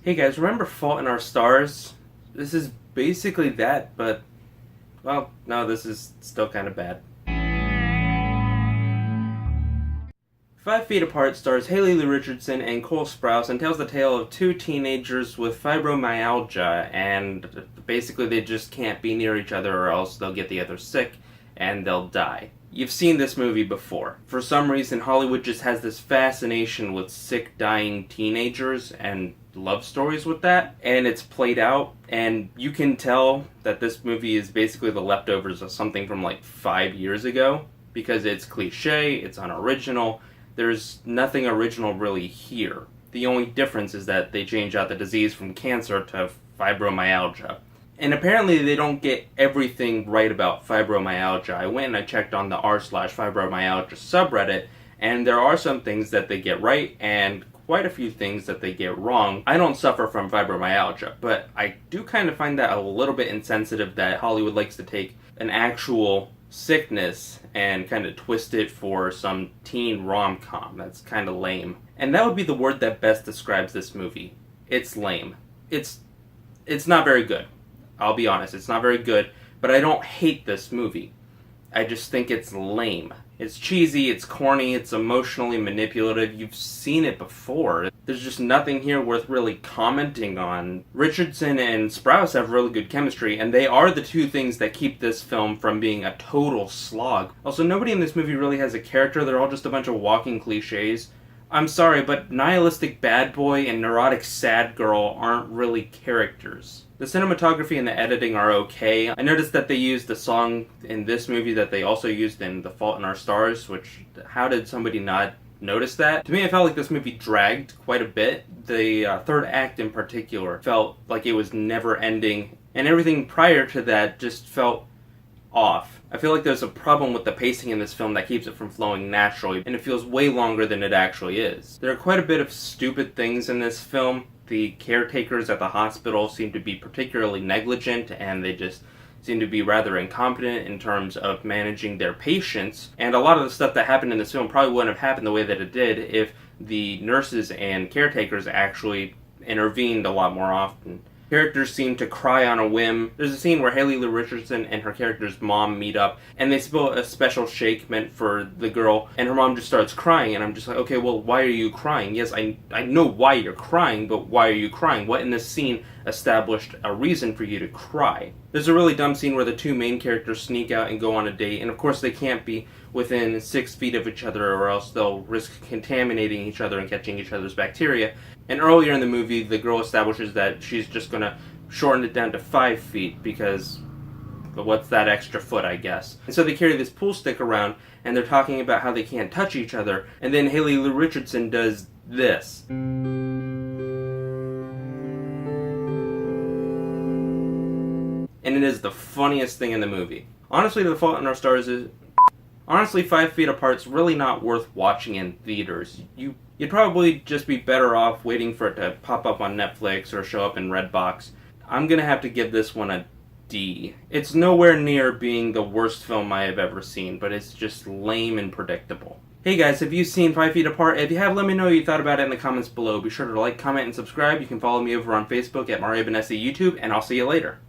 Hey guys, remember Fault in Our Stars? This is basically that, but, well, no, this is still kind of bad. 5 Feet Apart stars Haley Lu Richardson and Cole Sprouse and tells the tale of two teenagers with fibromyalgia, and basically they just can't be near each other or else they'll get the other sick and they'll die. You've seen this movie before. For some reason, Hollywood just has this fascination with sick, dying teenagers and love stories with that, and it's played out, and you can tell that this movie is basically the leftovers of something from like 5 years ago, because it's cliche, it's unoriginal, there's nothing original really here. The only difference is that they change out the disease from cancer to fibromyalgia. And apparently they don't get everything right about fibromyalgia. I went and I checked on the r/fibromyalgia subreddit, and there are some things that they get right and quite a few things that they get wrong. I don't suffer from fibromyalgia, but I do kind of find that a little bit insensitive that Hollywood likes to take an actual sickness and kind of twist it for some teen rom-com. That's kind of lame. And that would be the word that best describes this movie. It's lame. It's not very good. I'll be honest, it's not very good, but I don't hate this movie. I just think it's lame. It's cheesy, it's corny, it's emotionally manipulative. You've seen it before. There's just nothing here worth really commenting on. Richardson and Sprouse have really good chemistry, and they are the two things that keep this film from being a total slog. Also, nobody in this movie really has a character. They're all just a bunch of walking cliches. I'm sorry, but nihilistic bad boy and neurotic sad girl aren't really characters. The cinematography and the editing are okay. I noticed that they used the song in this movie that they also used in The Fault in Our Stars, which, how did somebody not notice that? To me, I felt like this movie dragged quite a bit. The third act in particular felt like it was never ending, and everything prior to that just felt off. I feel like there's a problem with the pacing in this film that keeps it from flowing naturally, and it feels way longer than it actually is. There are quite a bit of stupid things in this film. The caretakers at the hospital seem to be particularly negligent, and they just seem to be rather incompetent in terms of managing their patients. And a lot of the stuff that happened in this film probably wouldn't have happened the way that it did if the nurses and caretakers actually intervened a lot more often. Characters seem to cry on a whim. There's a scene where Haley Lu Richardson and her character's mom meet up, and they spill a special shake meant for the girl, and her mom just starts crying, and I'm just like, okay, well, why are you crying? Yes, I know why you're crying, but why are you crying? What in this scene established a reason for you to cry? There's a really dumb scene where the two main characters sneak out and go on a date, and of course they can't be within 6 feet of each other or else they'll risk contaminating each other and catching each other's bacteria. And earlier in the movie, the girl establishes that she's just going to shorten it down to 5 feet because what's that extra foot, I guess. And so they carry this pool stick around, and they're talking about how they can't touch each other, and then Haley Lu Richardson does this. And it is the funniest thing in the movie. Honestly, The Fault in Our Stars is... Honestly, 5 Feet Apart's really not worth watching in theaters. You'd probably just be better off waiting for it to pop up on Netflix or show up in Redbox. I'm gonna have to give this one a D. It's nowhere near being the worst film I have ever seen, but it's just lame and predictable. Hey guys, have you seen 5 Feet Apart? If you have, let me know what you thought about it in the comments below. Be sure to like, comment, and subscribe. You can follow me over on Facebook at Bennese YouTube, and I'll see you later.